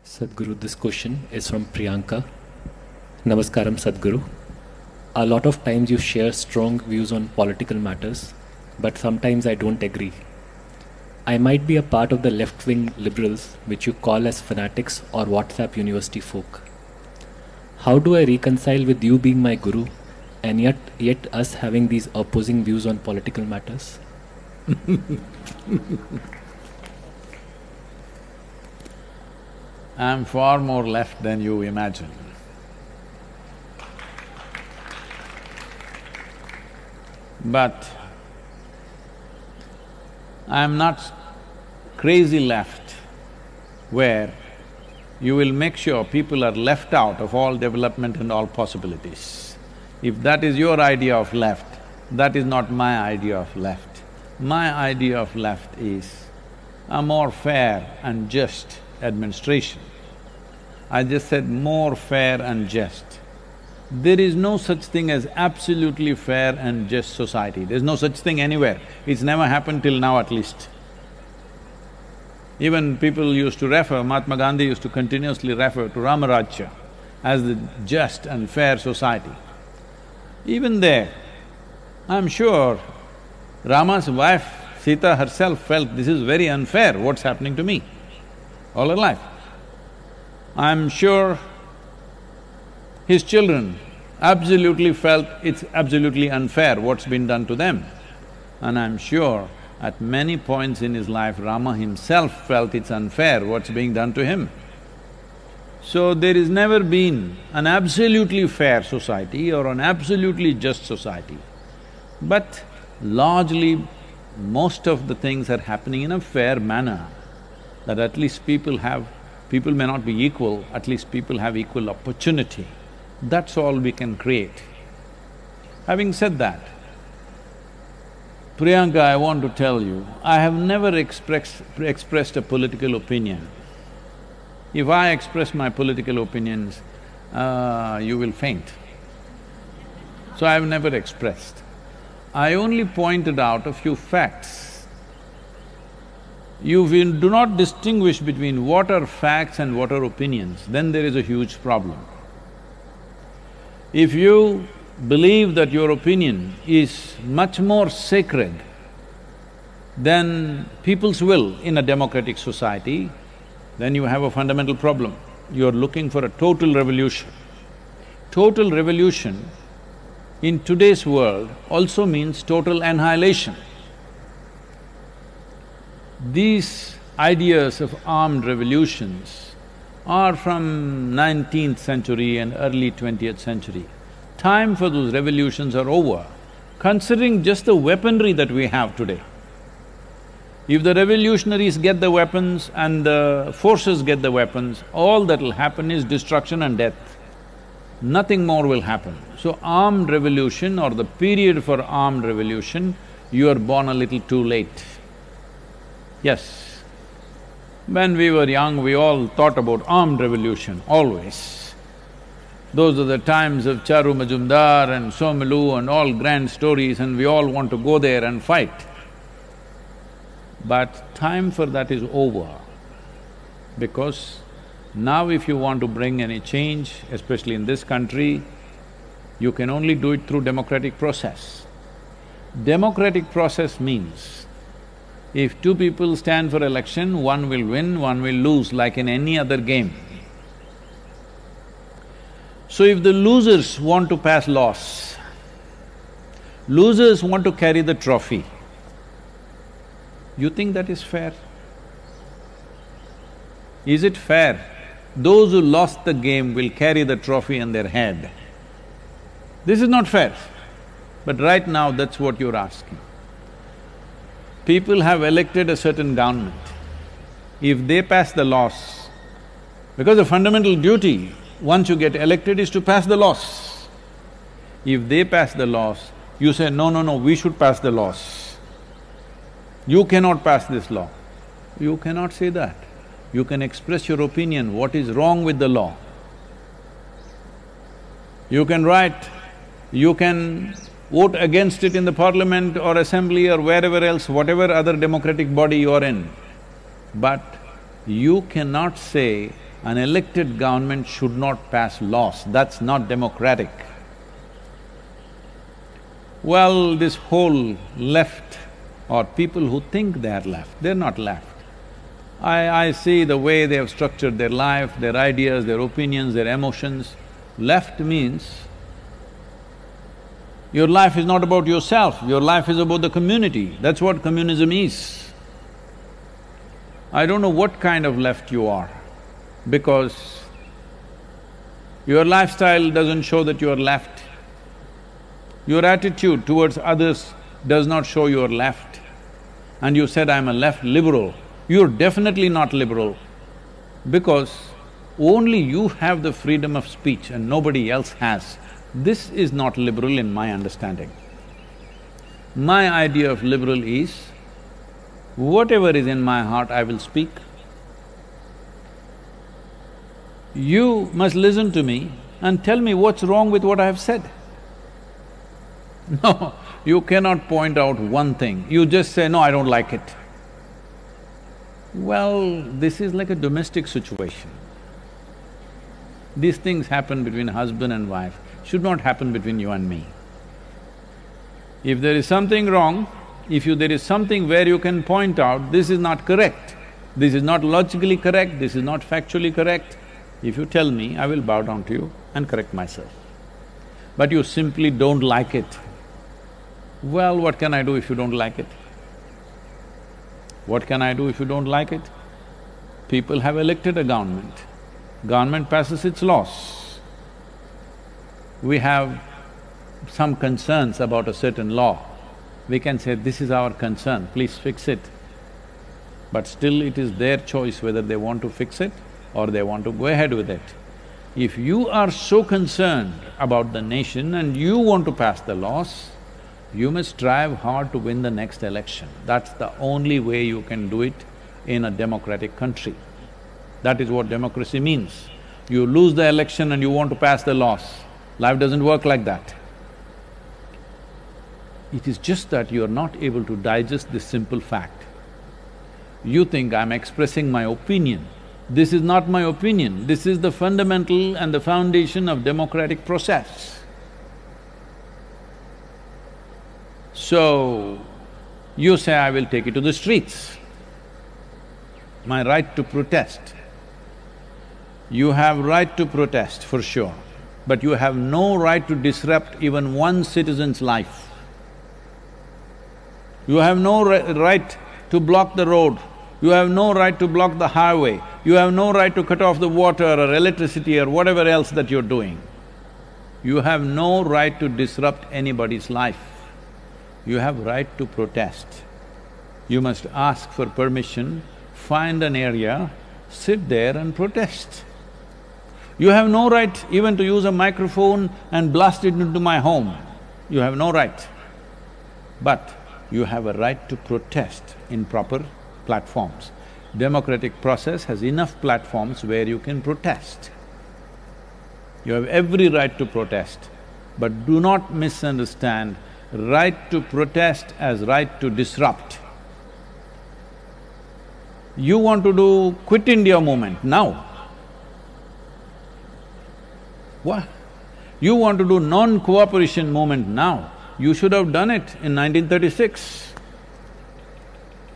Sadhguru, this question is from Priyanka. Namaskaram, Sadhguru. A lot of times you share strong views on political matters, but sometimes I don't agree. I might be a part of the left-wing liberals, which you call as fanatics or WhatsApp university folk. How do I reconcile with you being my guru and yet us having these opposing views on political matters? I'm far more left than you imagine. But I'm not crazy left where you will make sure people are left out of all development and all possibilities. If that is your idea of left, that is not my idea of left. My idea of left is a more fair and just administration. I just said more fair and just. There is no such thing as absolutely fair and just society. There's no such thing anywhere. It's never happened till now at least. Even people used to refer, Mahatma Gandhi used to continuously refer to Ramarajya as the just and fair society. Even there, I'm sure Rama's wife, Sita herself felt this is very unfair, what's happening to me all her life. I'm sure his children absolutely felt it's absolutely unfair what's been done to them. And I'm sure at many points in his life, Rama himself felt it's unfair what's being done to him. So there has never been an absolutely fair society or an absolutely just society. But largely, most of the things are happening in a fair manner, that at least people may not be equal, at least people have equal opportunity. That's all we can create. Having said that, Priyanka, I want to tell you, I have never expressed a political opinion. If I express my political opinions, you will faint. So I have never expressed. I only pointed out a few facts. If you do not distinguish between what are facts and what are opinions, then there is a huge problem. If you believe that your opinion is much more sacred than people's will in a democratic society, then you have a fundamental problem. You're looking for a total revolution. Total revolution in today's world also means total annihilation. These ideas of armed revolutions are from 19th century and early 20th century. Time for those revolutions are over, considering just the weaponry that we have today. If the revolutionaries get the weapons and the forces get the weapons, all that'll happen is destruction and death. Nothing more will happen. So armed revolution or the period for armed revolution, you are born a little too late. Yes, when we were young, we all thought about armed revolution, always. Those are the times of Charu Majumdar and Somalu and all grand stories, and we all want to go there and fight. But time for that is over, because now if you want to bring any change, especially in this country, you can only do it through democratic process. Democratic process means, if two people stand for election, one will win, one will lose, like in any other game. So if the losers want to pass laws, losers want to carry the trophy, you think that is fair? Is it fair? Those who lost the game will carry the trophy on their head. This is not fair. But right now, that's what you're asking. People have elected a certain government. If they pass the laws, because the fundamental duty, once you get elected, is to pass the laws. If they pass the laws, you say, no, we should pass the laws. You cannot pass this law. You cannot say that. You can express your opinion, what is wrong with the law. You can write, you can vote against it in the parliament or assembly or wherever else, whatever other democratic body you are in. But you cannot say an elected government should not pass laws. That's not democratic. Well, this whole left or people who think they are left, they're not left. I see the way they have structured their life, their ideas, their opinions, their emotions. Left means your life is not about yourself, your life is about the community. That's what communism is. I don't know what kind of left you are, because your lifestyle doesn't show that you are left. Your attitude towards others does not show you are left. And you said, I'm a left liberal. You're definitely not liberal, because only you have the freedom of speech and nobody else has. This is not liberal in my understanding. My idea of liberal is, whatever is in my heart, I will speak. You must listen to me and tell me what's wrong with what I have said. No, you cannot point out one thing, you just say, no, I don't like it. Well, this is like a domestic situation. These things happen between husband and wife, should not happen between you and me. If there is something wrong, there is something where you can point out, this is not correct, this is not logically correct, this is not factually correct, if you tell me, I will bow down to you and correct myself. But you simply don't like it. Well, what can I do if you don't like it? What can I do if you don't like it? People have elected a government. Government passes its laws. We have some concerns about a certain law. We can say, this is our concern, please fix it. But still it is their choice whether they want to fix it or they want to go ahead with it. If you are so concerned about the nation and you want to pass the laws, you must strive hard to win the next election. That's the only way you can do it in a democratic country. That is what democracy means. You lose the election and you want to pass the laws. Life doesn't work like that. It is just that you are not able to digest this simple fact. You think, I'm expressing my opinion. This is not my opinion, this is the fundamental and the foundation of democratic process. So, you say, I will take it to the streets. My right to protest. You have right to protest for sure, but you have no right to disrupt even one citizen's life. You have no right to block the road, you have no right to block the highway, you have no right to cut off the water or electricity or whatever else that you're doing. You have no right to disrupt anybody's life. You have right to protest. You must ask for permission, find an area, sit there and protest. You have no right even to use a microphone and blast it into my home. You have no right. But you have a right to protest in proper platforms. Democratic process has enough platforms where you can protest. You have every right to protest, but do not misunderstand right to protest as right to disrupt. You want to do Quit India movement now. What? You want to do non-cooperation movement now. You should have done it in 1936.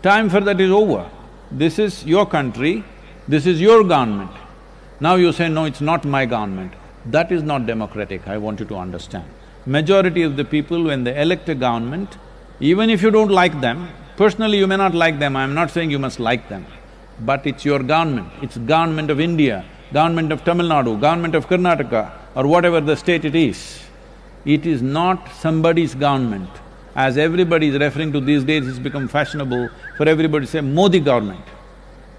Time for that is over. This is your country, this is your government. Now you say, no, it's not my government. That is not democratic, I want you to understand. Majority of the people, when they elect a government, even if you don't like them, personally you may not like them, I'm not saying you must like them, but it's your government, it's government of India, government of Tamil Nadu, government of Karnataka, or whatever the state it is. It is not somebody's government. As everybody is referring to these days, it's become fashionable for everybody to say Modi government.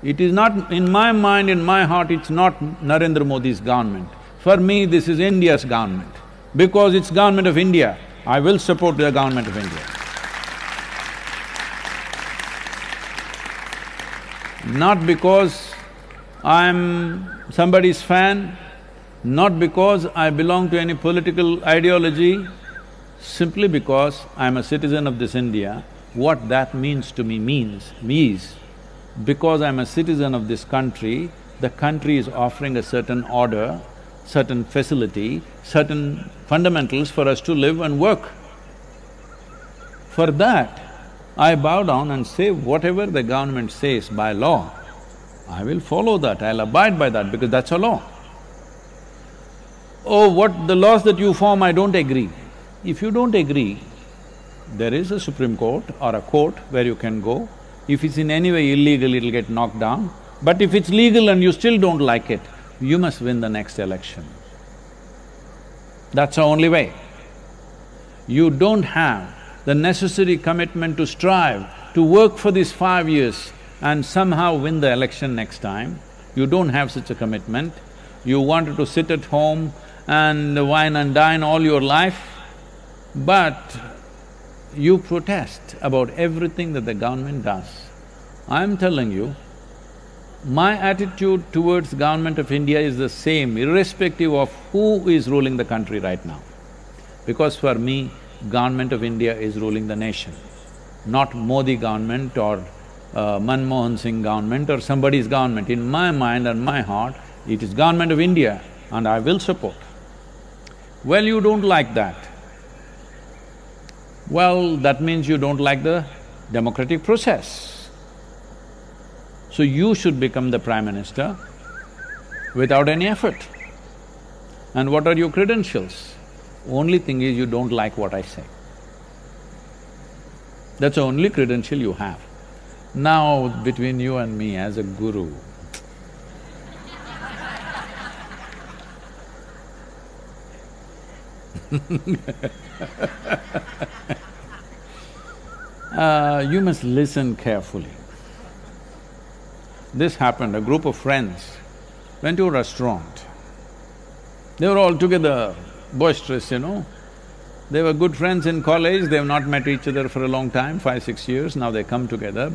It is not… in my mind, in my heart, it's not Narendra Modi's government. For me, this is India's government. Because it's government of India, I will support the government of India. Not because I'm somebody's fan, not because I belong to any political ideology, simply because I'm a citizen of this India. What that means to me is, because I'm a citizen of this country, the country is offering a certain order, certain facility, certain fundamentals for us to live and work. For that, I bow down and say whatever the government says by law, I will follow that, I'll abide by that because that's a law. Oh, what the laws that you form, I don't agree. If you don't agree, there is a Supreme Court or a court where you can go. If it's in any way illegal, it'll get knocked down. But if it's legal and you still don't like it, you must win the next election. That's the only way. You don't have the necessary commitment to strive, to work for these 5 years and somehow win the election next time. You don't have such a commitment. You wanted to sit at home and wine and dine all your life, but you protest about everything that the government does. I'm telling you, my attitude towards government of India is the same, irrespective of who is ruling the country right now. Because for me, government of India is ruling the nation, not Modi government or Manmohan Singh government or somebody's government. In my mind and my heart, it is government of India and I will support. Well, you don't like that. Well, that means you don't like the democratic process. So you should become the Prime Minister without any effort. And what are your credentials? Only thing is you don't like what I say. That's the only credential you have. Now, between you and me as a guru, you must listen carefully. This happened, a group of friends went to a restaurant. They were all together, boisterous, you know. They were good friends in college, they've not met each other for a long time, 5-6 years, now they come together,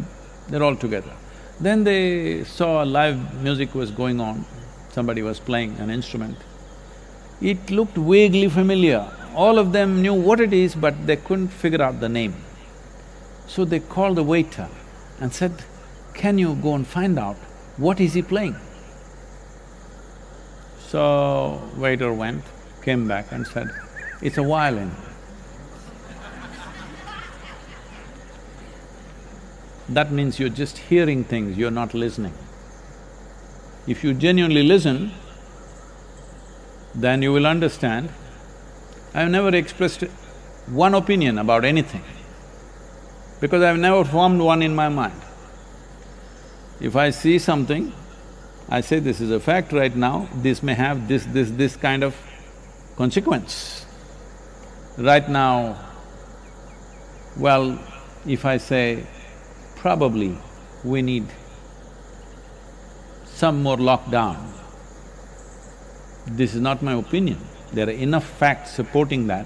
they're all together. Then they saw live music was going on, somebody was playing an instrument. It looked vaguely familiar. All of them knew what it is, but they couldn't figure out the name. So they called the waiter and said, "Can you go and find out what is he playing?" So, waiter went, came back and said, "It's a violin." That means you're just hearing things, you're not listening. If you genuinely listen, then you will understand. I've never expressed one opinion about anything, because I've never formed one in my mind. If I see something, I say this is a fact right now, this may have this kind of consequence. Right now, well, if I say, probably we need some more lockdown, this is not my opinion. There are enough facts supporting that,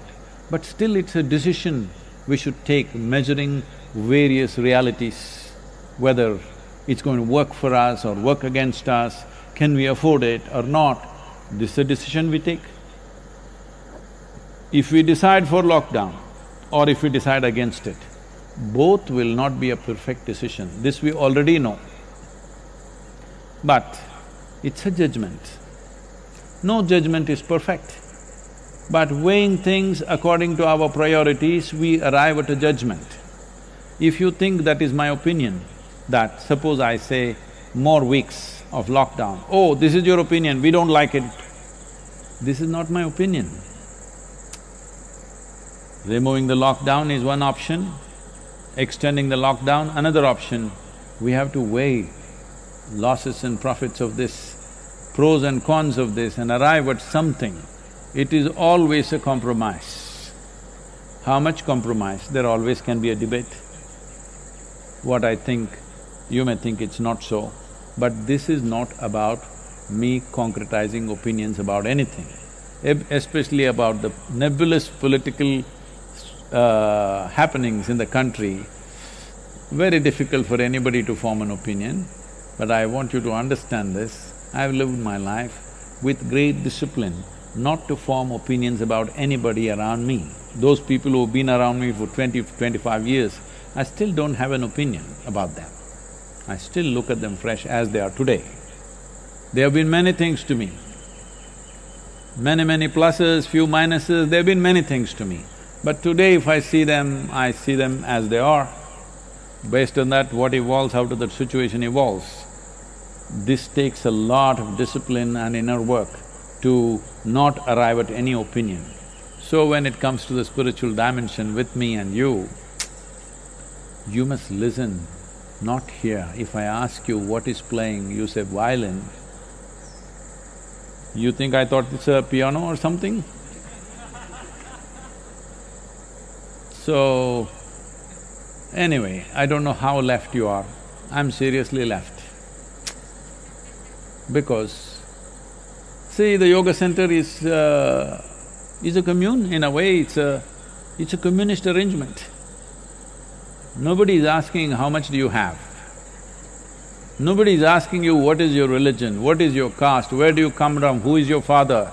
but still it's a decision we should take, measuring various realities, whether it's going to work for us or work against us, can we afford it or not, this is a decision we take. If we decide for lockdown or if we decide against it, both will not be a perfect decision, this we already know. But it's a judgment. No judgment is perfect, but weighing things according to our priorities, we arrive at a judgment. If you think that is my opinion, that suppose I say more weeks of lockdown, oh, this is your opinion, we don't like it. This is not my opinion. Removing the lockdown is one option, extending the lockdown another option. We have to weigh losses and profits of this, pros and cons of this and arrive at something. It is always a compromise. How much compromise? There always can be a debate. What I think, you may think it's not so, but this is not about me concretizing opinions about anything, especially about the nebulous political happenings in the country. Very difficult for anybody to form an opinion, but I want you to understand this. I've lived my life with great discipline, not to form opinions about anybody around me. Those people who've been around me for 20–25 years, I still don't have an opinion about them. I still look at them fresh as they are today. They have been many things to me. Many pluses, few minuses, they have been many things to me. But today if I see them as they are. Based on that, what evolves out of that situation evolves. This takes a lot of discipline and inner work to not arrive at any opinion. So when it comes to the spiritual dimension with me and you must listen, not hear. If I ask you what is playing, you say violin, you think I thought it's a piano or something? So, anyway, I don't know how left you are, I'm seriously left. Because, see, the yoga center is a commune, in a way it's a communist arrangement. Nobody is asking how much do you have. Nobody is asking you what is your religion, what is your caste, where do you come from, who is your father.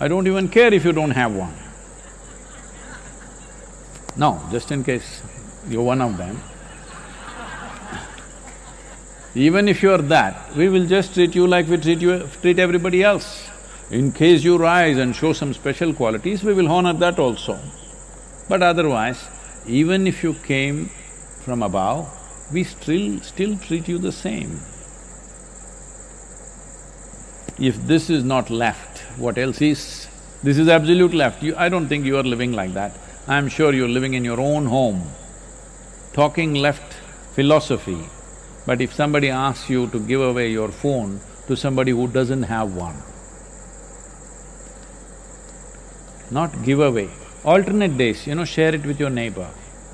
I don't even care if you don't have one. No, just in case you're one of them. Even if you're that, we will just treat you like we treat everybody else. In case you rise and show some special qualities, we will honor that also. But otherwise, even if you came from above, we still treat you the same. If this is not left, what else is? This is absolute left. I don't think you are living like that. I'm sure you're living in your own home, talking left philosophy. But if somebody asks you to give away your phone to somebody who doesn't have one, not give away, alternate days, share it with your neighbor.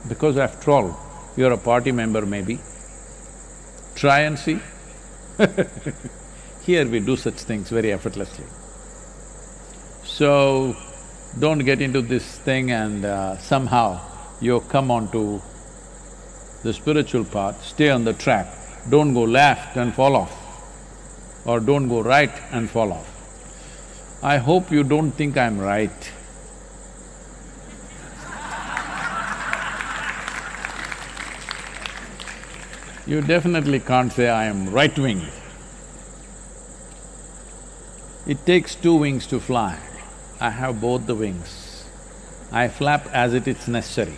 Because after all, you're a party member maybe. Try and see. Here we do such things very effortlessly. So, don't get into this thing and somehow you come onto the spiritual path, stay on the track. Don't go left and fall off, or don't go right and fall off. I hope you don't think I'm right. You definitely can't say I am right-wing. It takes two wings to fly. I have both the wings. I flap as it is necessary.